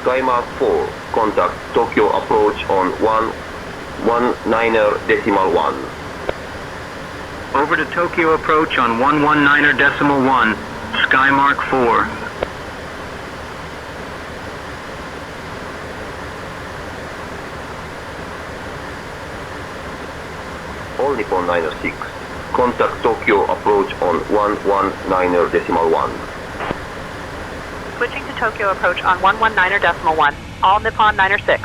Skymark 4, contact Tokyo approach on 119.1. Over to Tokyo approach on 119.1, Skymark 4. All Nippon 96, contact Tokyo approach on 119.1. Switching to Tokyo approach on 119.1, all Nippon 96.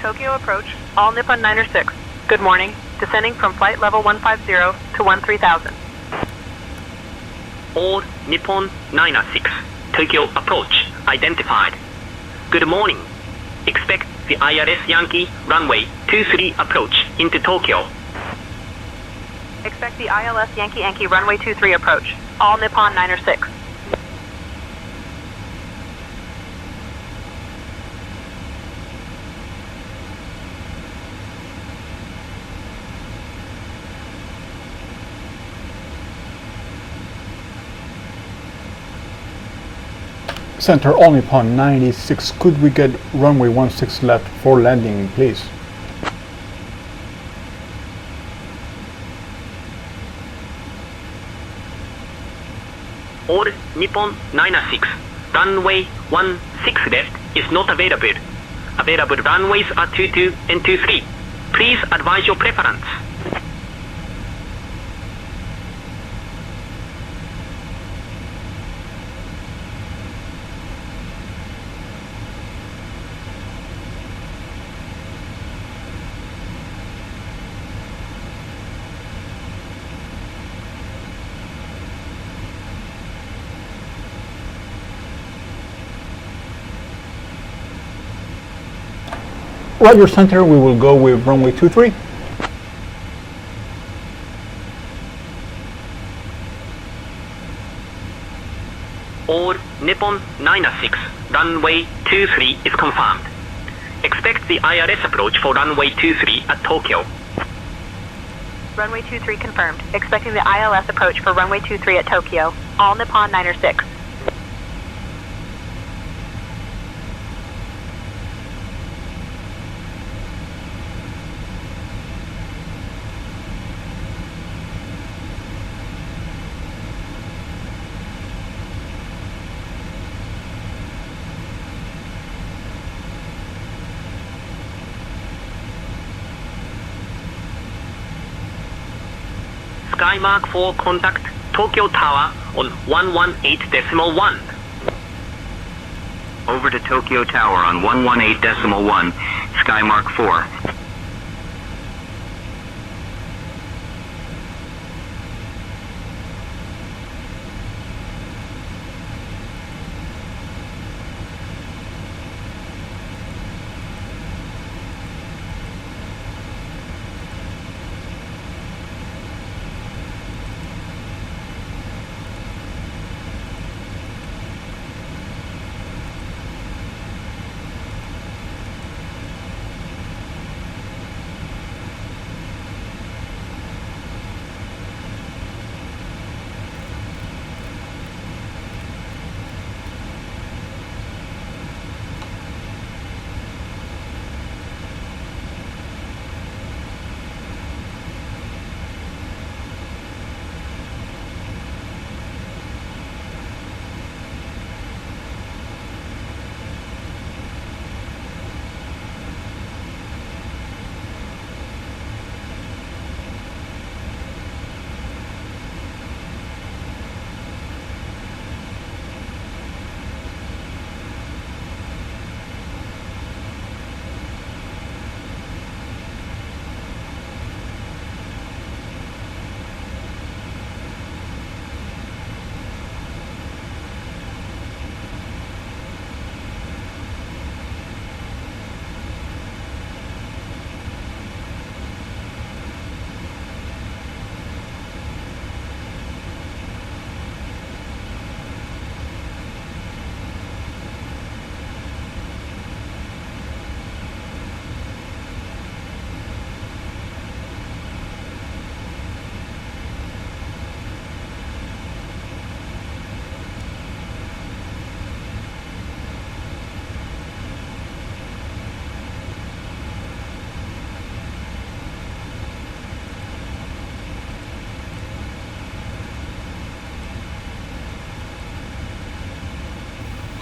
Tokyo approach, all Nippon 96. Good morning, descending from flight level 150 to 13,000. All Nippon 96, Tokyo approach identified. Good morning. Expect the ILS Yankee runway 23 approach into Tokyo. Expect the ILS Yankee runway 23 approach, all Nippon 96. Center all Nippon 96, could we get runway 16 left for landing, please? All Nippon 96, runway 16 left is not available. Available runways are 22 and 23. Please advise your preference. Roger center, we will go with runway 23. All Nippon 96, runway 23 is confirmed. Expect the ILS approach for runway 23 at Tokyo. Runway 23 confirmed. Expecting the ILS approach for runway 23 at Tokyo, all Nippon 96. Skymark 4 contact Tokyo Tower on 118.1. Over to Tokyo Tower on 118.1, Skymark 4.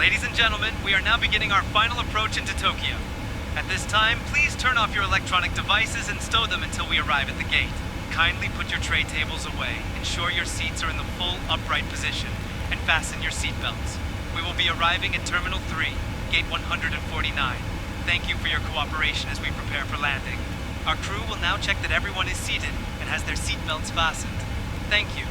Ladies and gentlemen, we are now beginning our final approach into Tokyo. At this time, please turn off your electronic devices and stow them until we arrive at the gate. Kindly put your tray tables away, ensure your seats are in the full upright position, and fasten your seatbelts. We will be arriving at Terminal 3, Gate 149. Thank you for your cooperation as we prepare for landing. Our crew will now check that everyone is seated and has their seatbelts fastened. Thank you.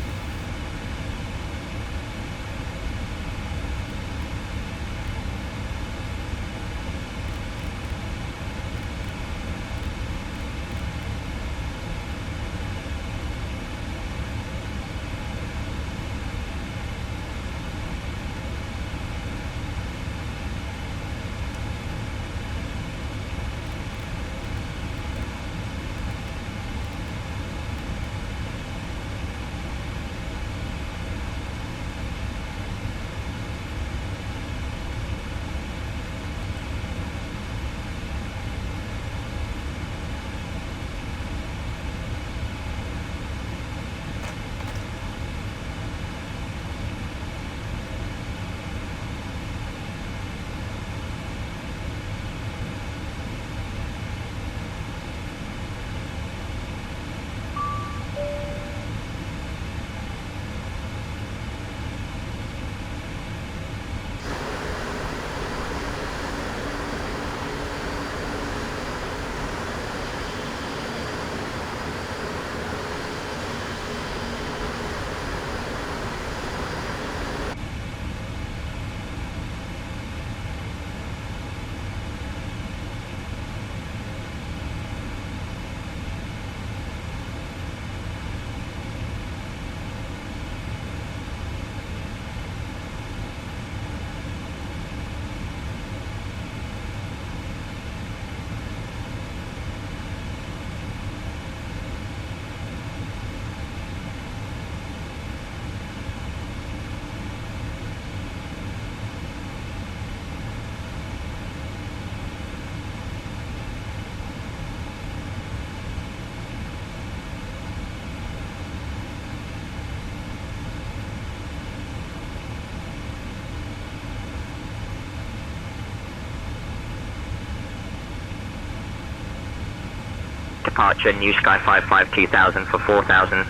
Departure New Sky 55 2000 for 4000.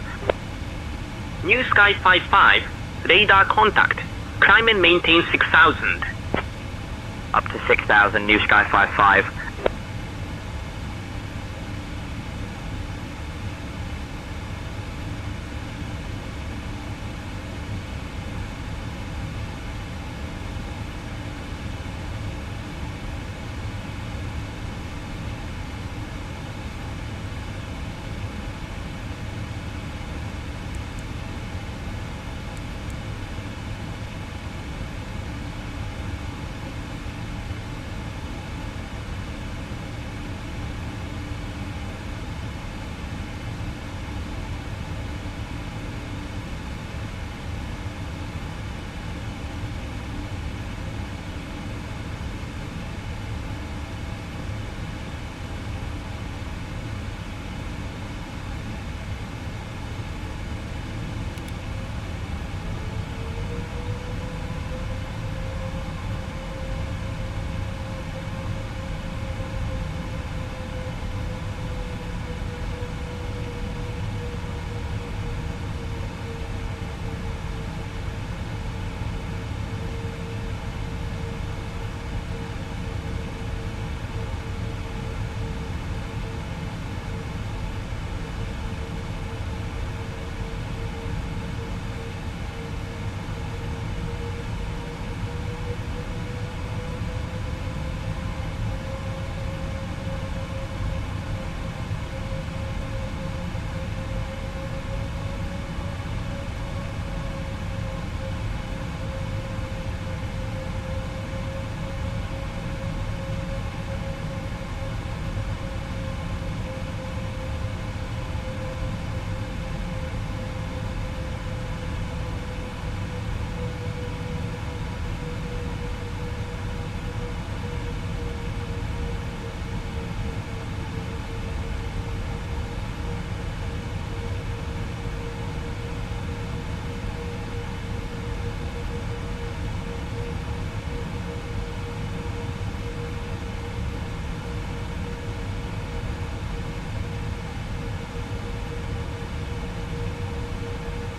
New Sky 55, radar contact. Climb and maintain 6000. Up to 6000 New Sky 55.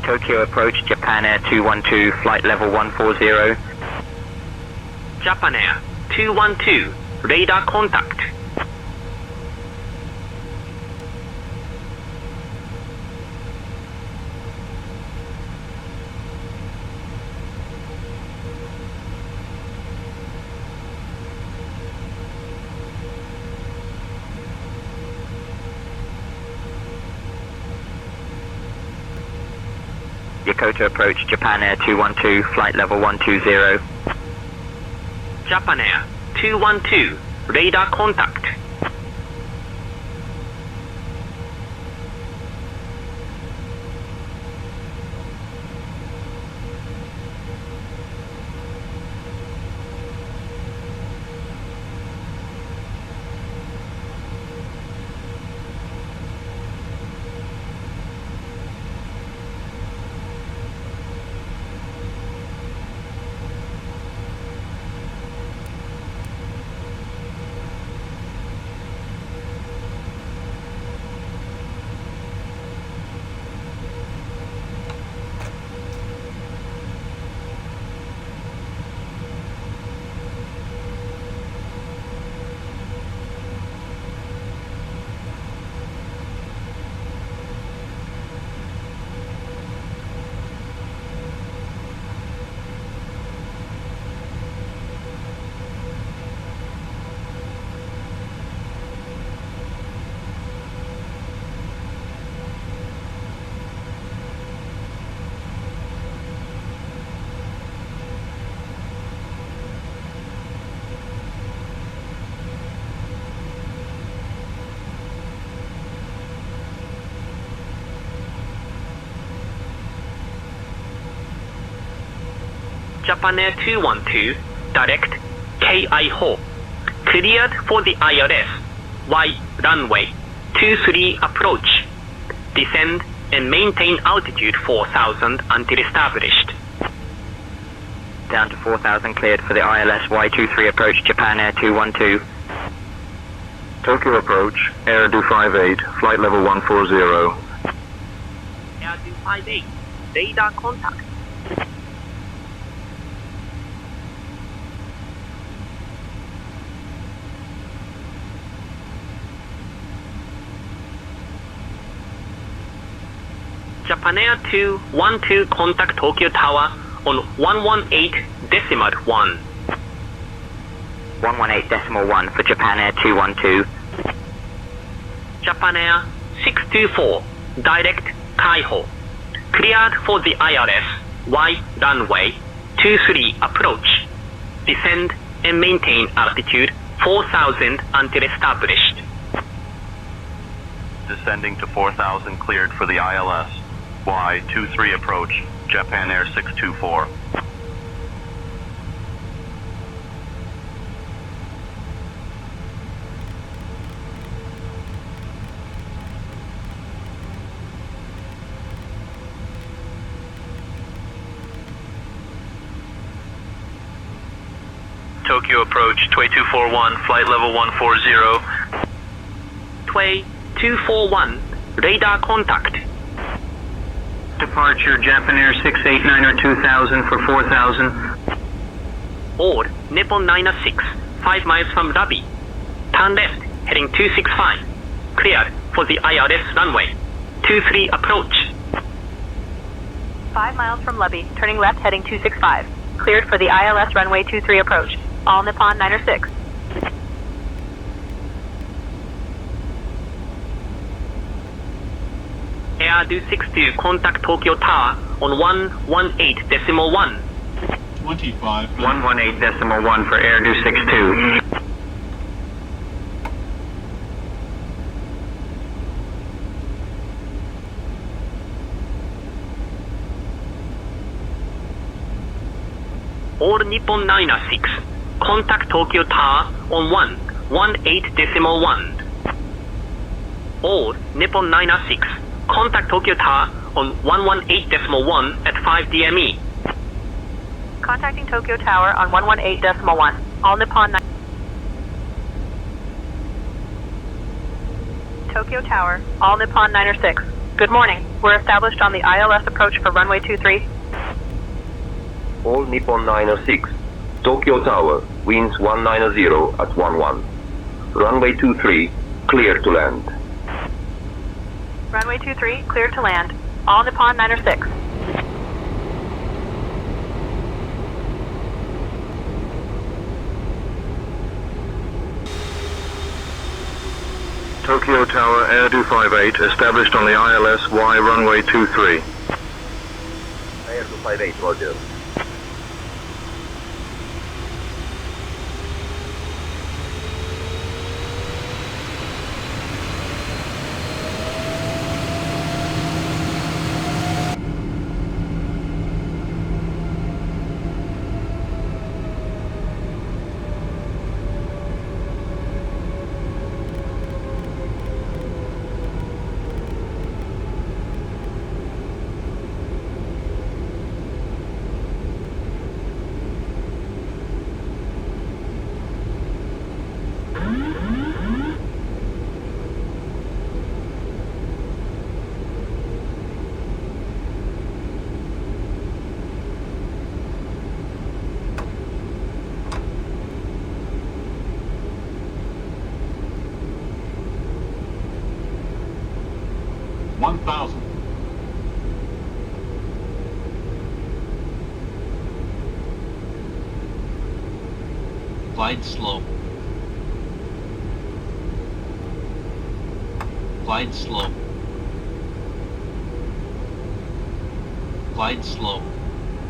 Tokyo approach, Japan Air 212, flight level 140. Japan Air 212, radar contact. Yokota approach, Japan Air 212, flight level 120. Japan Air 212, radar contact. Japan Air 212, direct KI Ho. Cleared for the IRS, Y runway 23 approach. Descend and maintain altitude 4000 until established. Down to 4000, cleared for the ILS Y23 approach, Japan Air 212. Tokyo approach, Air 258, flight level 140. Air 258, radar contact. Japan Air 212, contact Tokyo Tower on 118.1. 118.1 for Japan Air 212. Japan Air 624, direct Kaiho. Cleared for the IRS, Y runway 23 approach. Descend and maintain altitude 4000 until established. Descending to 4000, cleared for the ILS. Y23 approach, Japan Air 624. Tokyo approach, Tway 241, flight level 140. Tway 241, radar contact. Departure Japan Air 689 or 2000 for 4000. Or Nippon 906, 5 miles from lobby. Turn left, heading 265. Cleared for the IRS runway 23 approach. 5 miles from Lubby, turning left heading 265. Cleared for the ILS runway 23 approach. All Nippon 906. Air 262, contact Tokyo Tower on 118.1. 25. 118.1 for Air 262. All Nippon 906, contact Tokyo Tower on 118.1. All Nippon 906, contact Tokyo Tower on 118.1 at 5 DME. Contacting Tokyo Tower on 118.1. All Nippon 9. Tokyo Tower, all Nippon 906. Good morning. We're established on the ILS approach for runway 23. All Nippon 906. Tokyo Tower, winds 190 at 11. Runway 23, clear to land. Runway 23, clear to land. All Nippon 906. Tokyo Tower, Air 258, established on the ILS Y runway 23. Air 258, roger. Glide slow. Glide slow. Glide slow.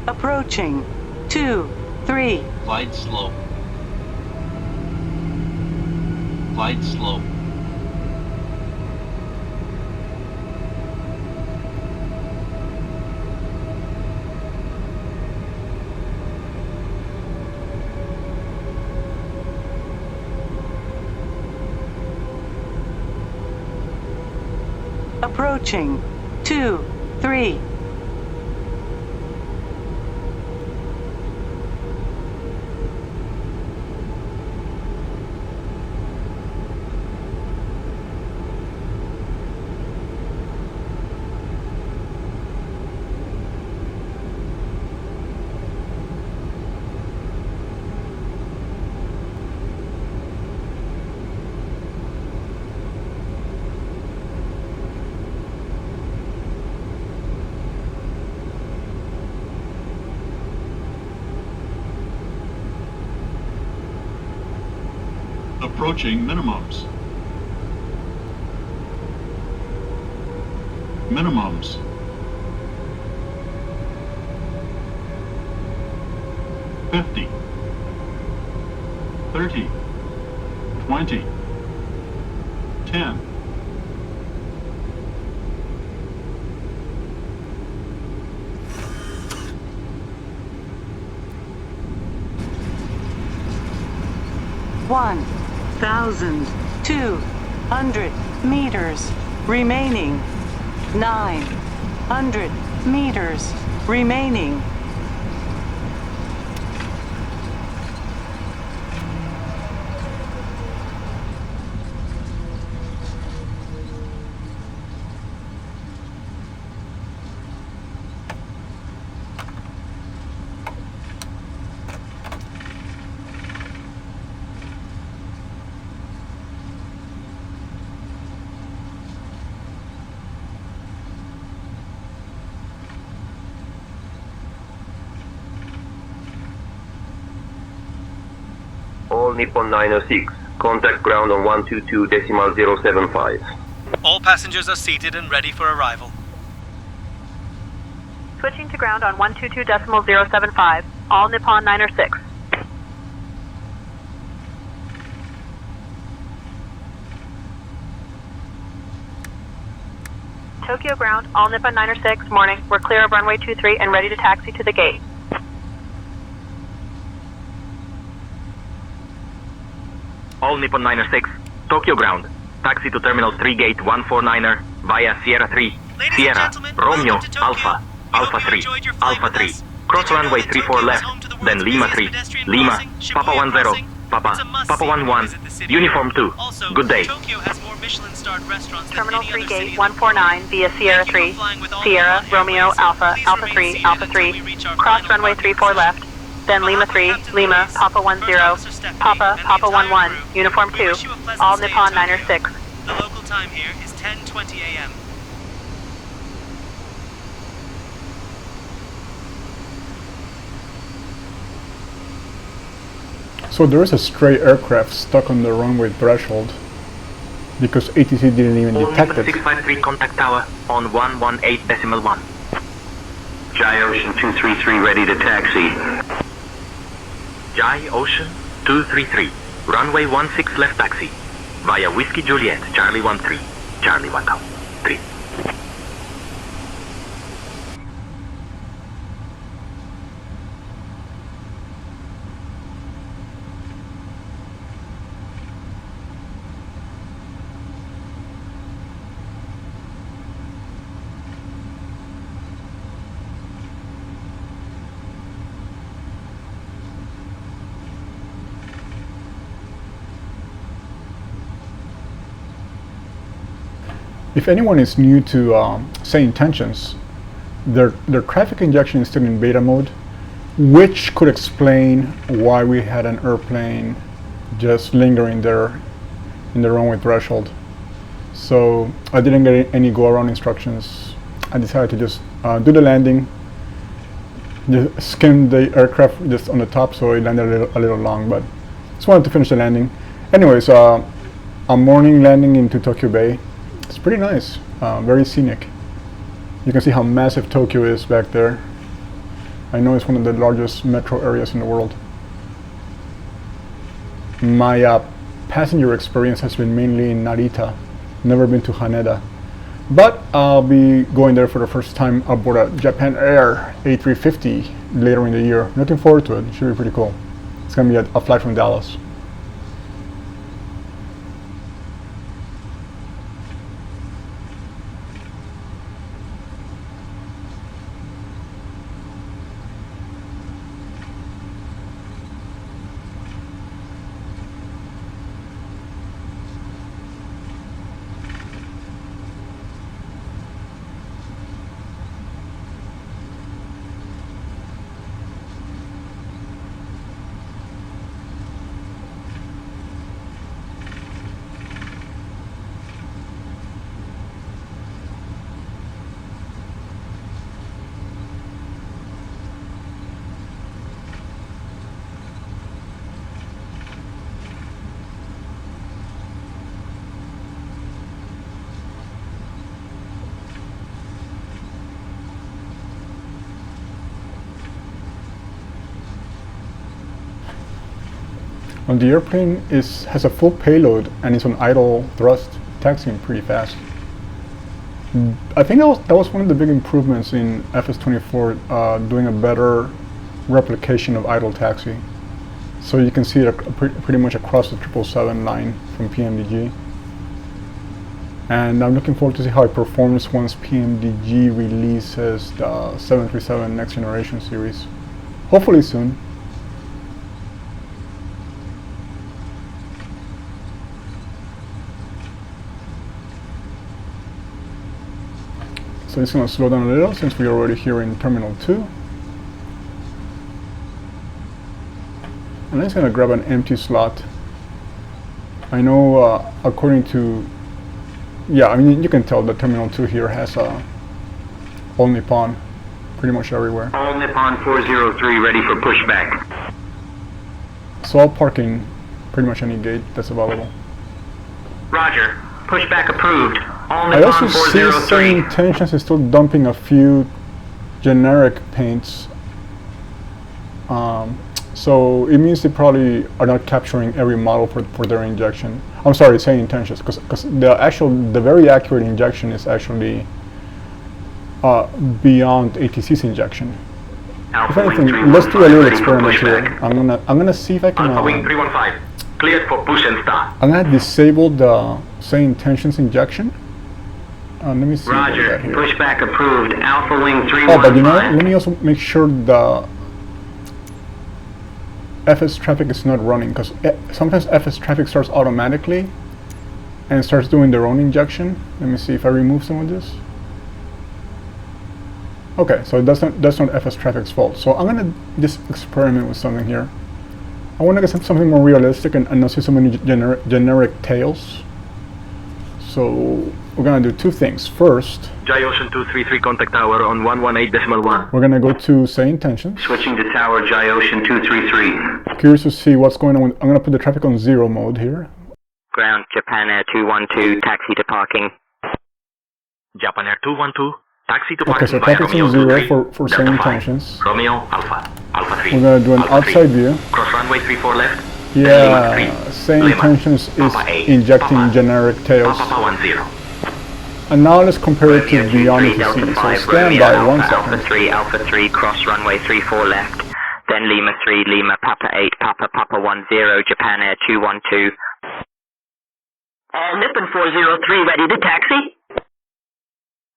Approaching. 2, 3. Glide slow. Glide slow. Approaching. 2, 3. Approaching minimums. Minimums. $50, $30, $20, $10. One. 1,200 meters remaining. 900 meters remaining. All Nippon 906. Contact ground on 122.075. All passengers are seated and ready for arrival. Switching to ground on 122.075. All Nippon 906. Tokyo ground, all Nippon 906, morning. We're clear of runway 23 and ready to taxi to the gate. All Nippon 906, Tokyo ground. Taxi to Terminal 3 Gate 149er via Sierra 3, Ladies Sierra, and gentlemen, Romeo, welcome to Tokyo. Alpha, We Alpha hope you 3, enjoyed your flight Alpha with 3. us. Cross Did you know runway that 34 Tokyo is left, home to the then world's Lima busiest 3, pedestrian Lima, crossing, Papa Shibuya 10, Crossing? Papa. It's a must Papa see when you 1-1. visit the city. Uniform 2. Also, Good day. Tokyo has more Michelin-starred restaurants than Terminal any 3 other gate city in the 149 via Sierra Thank you 3, for flying with all Sierra, Nippon Romeo, Airways. Alpha, Please Alpha remain 3, seated Alpha until 3, we reach our cross final runway parking 34 zone. left, then Lima 3, Lima, Papa 10, Papa, Papa 11, Uniform 2, all Nippon 906. The local time here is 10:20 a.m. So there is a stray aircraft stuck on the runway threshold because ATC didn't even All detect Nippon it. 653 contact tower on 118.1. Jai Ocean 233 ready to taxi. Jai Ocean 233. Runway 16 left taxi. Via Whiskey Juliet, Charlie 13. Charlie 1-3. If anyone is new to say intentions, their traffic injection is still in beta mode, which could explain why we had an airplane just lingering there in the runway threshold. So I didn't get any go-around instructions. I decided to just do the landing, just skim the aircraft just on the top, so it landed a little long, but just wanted to finish the landing. Anyways, a morning landing into Tokyo Bay. It's pretty nice, very scenic. You can see how massive Tokyo is back there. I know it's one of the largest metro areas in the world. My passenger experience has been mainly in Narita. Never been to Haneda. But I'll be going there for the first time aboard a Japan Air A350 later in the year. Looking forward to it. It should be pretty cool. It's going to be a flight from Dallas. When the airplane has a full payload and is on idle thrust, taxiing pretty fast. I think that was one of the big improvements in FS24, doing a better replication of idle taxi. So you can see it pretty much across the 777 line from PMDG. And I'm looking forward to see how it performs once PMDG releases the 737 Next Generation series. Hopefully soon. So it's going to slow down a little since we're already here in Terminal 2. And I'm just going to grab an empty slot. I know according to, yeah, I mean you can tell that Terminal 2 here has all Nippon pretty much everywhere. All Nippon 403 ready for pushback. So I'll park in pretty much any gate that's available. Roger. Pushback approved. All I Nippon also see 403. Saying Intentions is still dumping a few generic paints. So it means they probably are not capturing every model for their injection. I'm sorry, Saying Intentions, because the very accurate injection is actually beyond ATC's injection. Alpha If anything, Wing let's do a little 315 ready for experiment here. pushback. I'm gonna see if I can. Alpha Wing 315. Cleared for push and start. I'm gonna disable the Saying Intentions injection. Let me see what we Roger. got here. Pushback approved. Alpha Wing 315. Oh, but you know what? Let me also make sure FS traffic is not running, because sometimes FS traffic starts automatically and starts doing their own injection. Let me see if I remove some of this. Okay, so that's not FS traffic's fault. So I'm gonna just experiment with something here. I want to get something more realistic and not see so many generic tails. So we're gonna do two things. First, Ocean 233 contact tower on 118.1. we're gonna go to say intentions. Switching to tower Ocean 233. Curious to see what's going on. I'm gonna put the traffic on 0 mode here. Ground, Japan Air 212, taxi to parking. Japan Air 212, taxi to Okay, parking so via traffic's Romeo on 0 23, for Delta same 5, intentions. Romeo Alpha, Alpha 3. We're gonna do an Alpha outside 3. view. Cross runway 34 left. Yeah, Lima 3, same Lima, intentions is Papa 8, injecting Papa, generic tails. Papa 10. And now let's compare it to Romeo beyond 23, Delta ETC. So 5, stand Romeo by Alpha, 1 Alpha second. 3, cross runway 34 left. Then Lima 3, Lima, Papa 8, Papa 10, Japan Air 212. All Nippon 403 ready to taxi?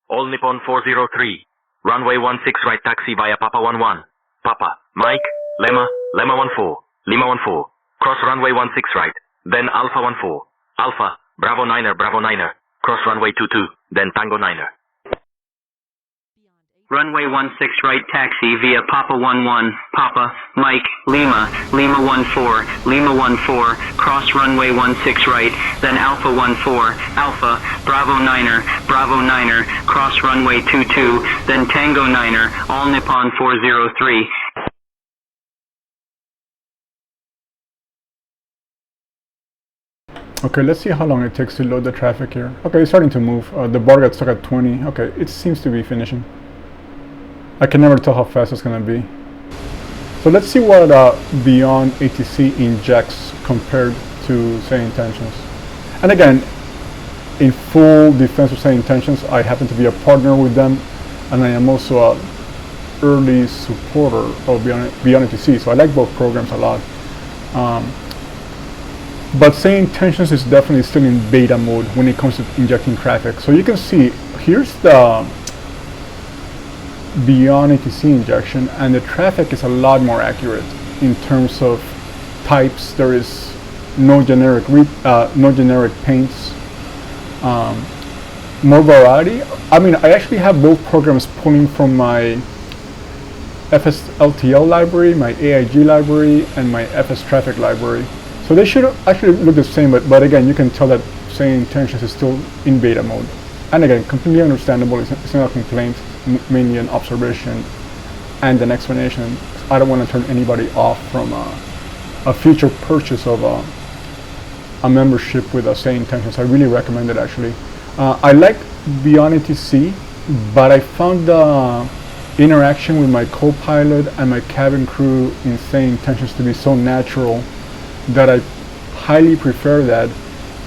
All Nippon 403. Runway 16 right taxi via Papa 11. Papa, Mike, Lima, Lima 14, Lima 14. Cross runway 16 right. Then Alpha 14. Alpha, Bravo 9er, Bravo 9er. Cross runway 22, then Tango 9er. Runway 16 right taxi via Papa 11, Papa, Mike, Lima, Lima 14, Lima 14, cross runway 16 right, then Alpha 14, Alpha, Bravo 9er, Bravo 9er, cross runway 22, then Tango 9er, all Nippon 403. Okay, let's see how long it takes to load the traffic here. Okay, it's starting to move. The bar got stuck at 20. Okay, it seems to be finishing. I can never tell how fast it's going to be. So let's see what Beyond ATC injects compared to Say Intentions. And again, in full defense of Say Intentions, I happen to be a partner with them, and I am also an early supporter of Beyond ATC, so I like both programs a lot. But Say Intentions is definitely still in beta mode when it comes to injecting traffic. So you can see, here's the Beyond ATC injection, and the traffic is a lot more accurate in terms of types. There is no generic paints, more variety. I mean, I actually have both programs pulling from my FSLTL library, my AIG library, and my FS traffic library. So they should actually look the same, but again, you can tell that Say Intentions is still in beta mode. And again, completely understandable. It's not a complaint, mainly an observation and an explanation. I don't want to turn anybody off from a future purchase of a membership with Say Intentions. I really recommend it, actually. I like Beyond ATC, but I found the interaction with my co-pilot and my cabin crew in Say Intentions to be so natural that I highly prefer that.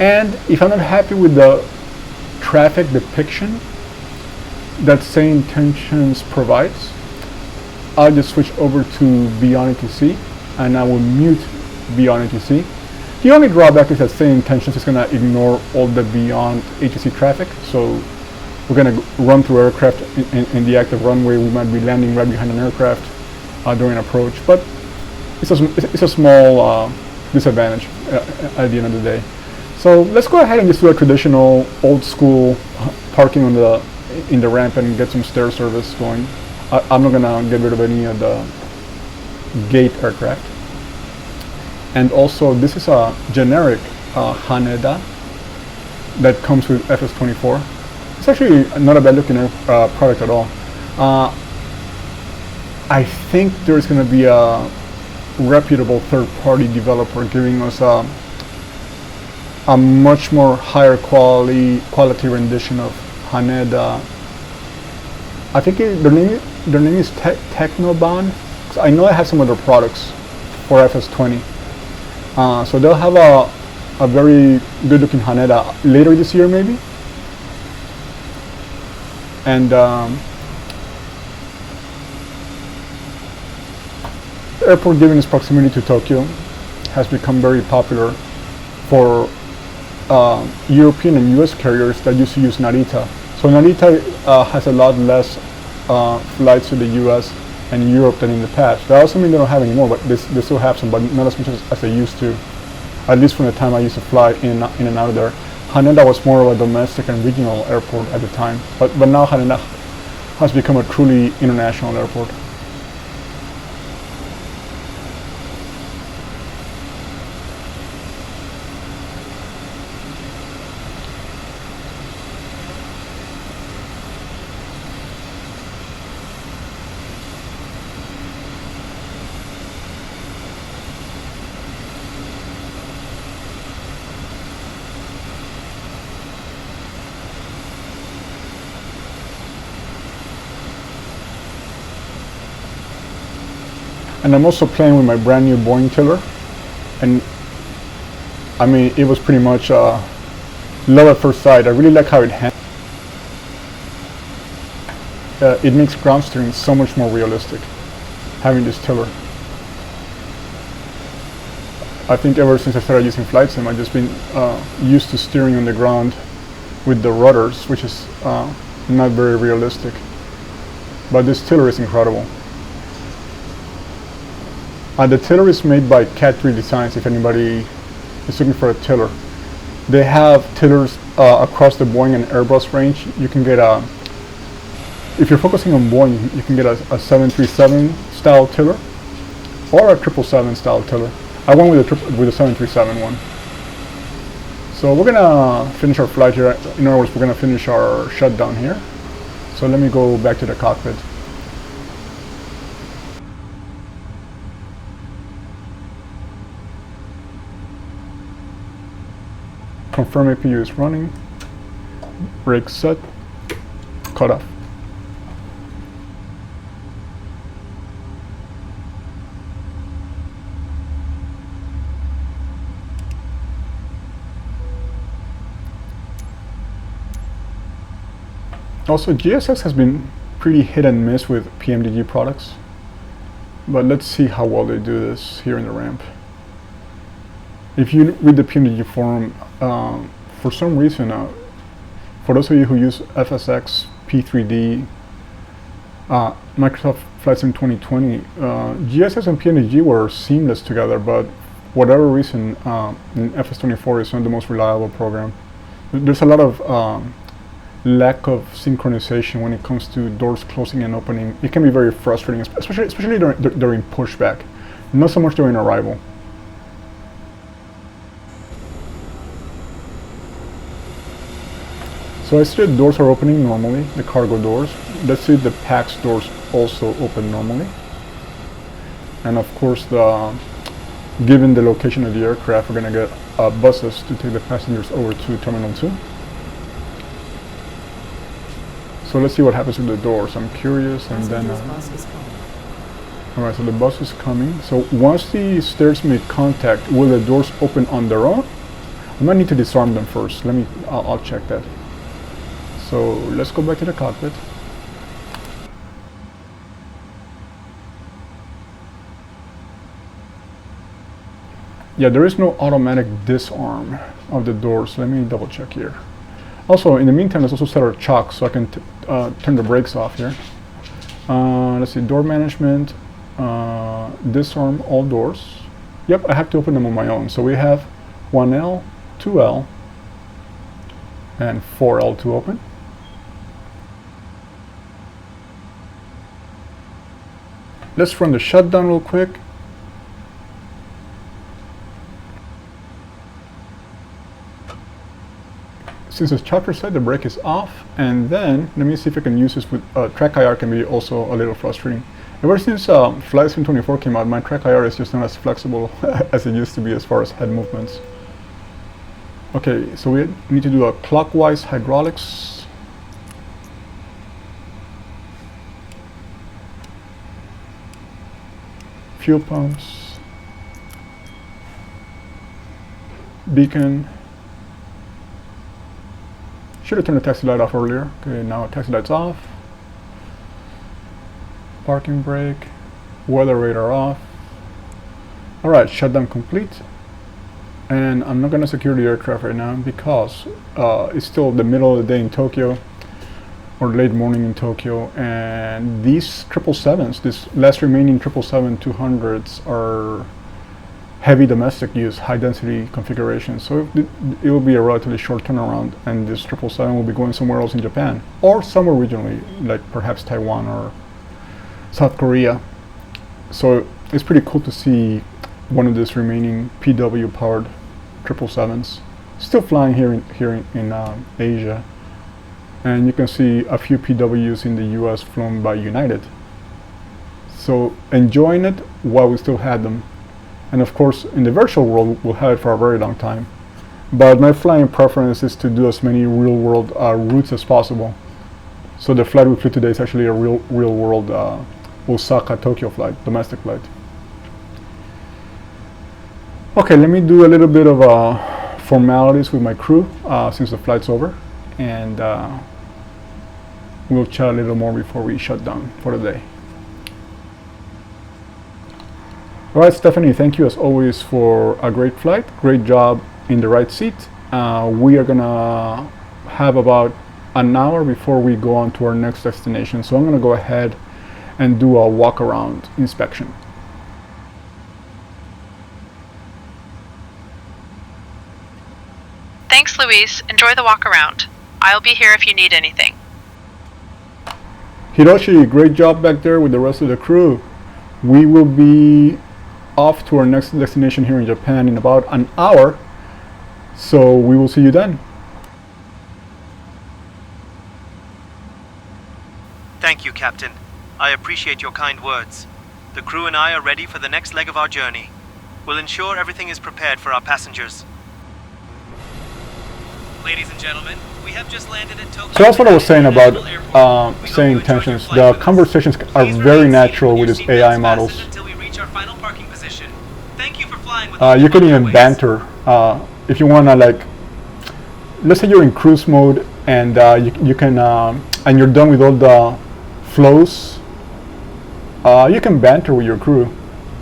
And if I'm not happy with the traffic depiction that Say Intentions provides, I'll just switch over to Beyond ATC and I will mute Beyond ATC. The only drawback is that Say Intentions is going to ignore all the Beyond ATC traffic, so we're going to run through aircraft in the active runway. We might be landing right behind an aircraft during approach, but it's a small disadvantage at the end of the day. So let's go ahead and just do a traditional old school parking on in the ramp and get some stair service going. I'm not gonna get rid of any of the gate aircraft. And also, this is a generic Haneda that comes with FS24. It's actually not a bad looking product at all. I think there's gonna be a reputable third-party developer giving us a much more higher quality rendition of Haneda. I think their name is Technoban. I know I have some other products for FS20. So they'll have a very good-looking Haneda later this year, maybe. And the airport, given its proximity to Tokyo, has become very popular for European and US carriers that used to use Narita. So Narita has a lot less flights to the US and Europe than in the past. That doesn't mean they don't have any more, but they still have some, but not as much as they used to. At least from the time I used to fly in and out of there. Haneda was more of a domestic and regional airport at the time, but now Haneda has become a truly international airport. And I'm also playing with my brand new Boeing tiller, and I mean, it was pretty much love at first sight. I really like how it handles. It makes ground steering so much more realistic, having this tiller. I think ever since I started using flight sim, I've just been used to steering on the ground with the rudders, which is not very realistic. But this tiller is incredible. The tiller is made by Cat 3 Designs, if anybody is looking for a tiller. They have tillers across the Boeing and Airbus range. You can get a, if you're focusing on Boeing, you can get a 737 style tiller or a 777 style tiller. I went with the 737 one. So we're gonna finish our flight here. In other words, we're gonna finish our shutdown here. So let me go back to the cockpit. Confirm APU is running, brake set, cut off. Also, GSX has been pretty hit and miss with PMDG products, but let's see how well they do this here in the ramp. If you read the PMDG forum, for some reason, for those of you who use FSX, P3D, Microsoft Flight Sim 2020, GSX and PMDG were seamless together, but whatever reason, FS24 is not the most reliable program. There's a lot of lack of synchronization when it comes to doors closing and opening. It can be very frustrating, especially during pushback, not so much during arrival. So I see the doors are opening normally, the cargo doors. Let's see the PAX doors also open normally. And of course, given the location of the aircraft, we're going to get buses to take the passengers over to Terminal 2. So let's see what happens with the doors. I'm curious, and then... Alright, so the bus is coming. So once the stairs make contact, will the doors open on their own? I might need to disarm them first. I'll check that. So let's go back to the cockpit. Yeah, there is no automatic disarm of the doors. Let me double check here. Also, in the meantime, let's also set our chocks so I can turn the brakes off here. Let's see, door management, disarm all doors. Yep, I have to open them on my own. So we have 1L, 2L, and 4L to open. Let's run the shutdown real quick. Since it's chopper side, the brake is off, and then let me see if I can use this with track IR. Can be also a little frustrating. Ever since Flight Sim 24 came out, my track IR is just not as flexible as it used to be as far as head movements. Okay, so we need to do a clockwise hydraulics. Fuel pumps, beacon. Should have turned the taxi light off earlier. Okay, now taxi light's off. Parking brake, weather radar off. Alright, shutdown complete. And I'm not going to secure the aircraft right now because it's still the middle of the day in Tokyo. or late morning in Tokyo, and these 777s, this last remaining 777-200s, are heavy domestic use, high density configuration. So it will be a relatively short turnaround, and this 777 will be going somewhere else in Japan, or somewhere regionally, like perhaps Taiwan or South Korea. So it's pretty cool to see one of these remaining PW powered 777s still flying here in Asia. And you can see a few PWs in the US flown by United. So enjoying it while we still had them. And of course, in the virtual world, we'll have it for a very long time. But my flying preference is to do as many real world routes as possible. So the flight we flew today is actually a real world Osaka-Tokyo flight, domestic flight. Okay, let me do a little bit of formalities with my crew since the flight's over, and we'll chat a little more before we shut down for the day. Alright, Stephanie, thank you as always for a great flight. Great job in the right seat. We are gonna have about an hour before we go on to our next destination, so I'm gonna go ahead and do a walk around inspection. Thanks, Luis. Enjoy the walk around. I'll be here if you need anything. Hiroshi, great job back there with the rest of the crew. We will be off to our next destination here in Japan in about an hour, so we will see you then. Thank you, Captain. I appreciate your kind words. The crew and I are ready for the next leg of our journey. We'll ensure everything is prepared for our passengers. Ladies and gentlemen, we have just landed at Tokyo. So that's what I was saying about saying intentions. The conversations are very natural with these AI models. You can even banter if you wanna, like, let's say you're in cruise mode and you can and you're done with all the flows. You can banter with your crew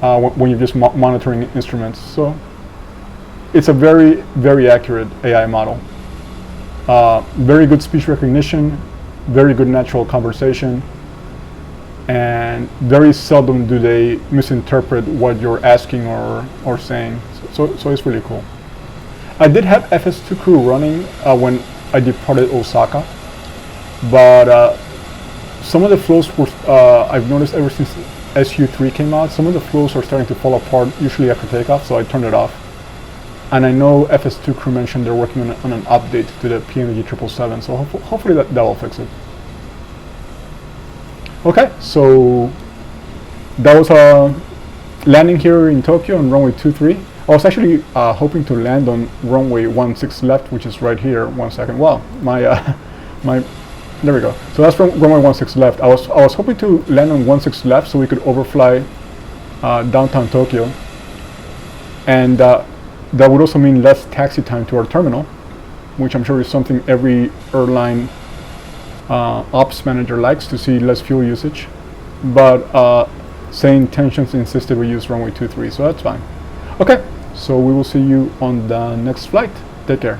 when you're just monitoring instruments. So it's a very accurate AI model. Very good speech recognition, very good natural conversation, and very seldom do they misinterpret what you're asking or saying. So it's really cool. I did have FS2 crew running when I departed Osaka, but some of the flows were, I've noticed ever since SU3 came out, some of the flows are starting to fall apart, usually after takeoff, so I turned it off. And I know FS2 crew mentioned they're working on an update to the PMDG 777, so hopefully that will fix it. Okay, so that was a landing here in Tokyo on runway 23. I was actually hoping to land on runway 16 left, which is right here. 1 second. Wow, there we go. So that's from runway 16 left. I was hoping to land on 16 left so we could overfly downtown Tokyo, and that would also mean less taxi time to our terminal, which I'm sure is something every airline ops manager likes to see, less fuel usage. But Sane Intentions insisted we use runway 23, so that's fine. Okay, so we will see you on the next flight. Take care.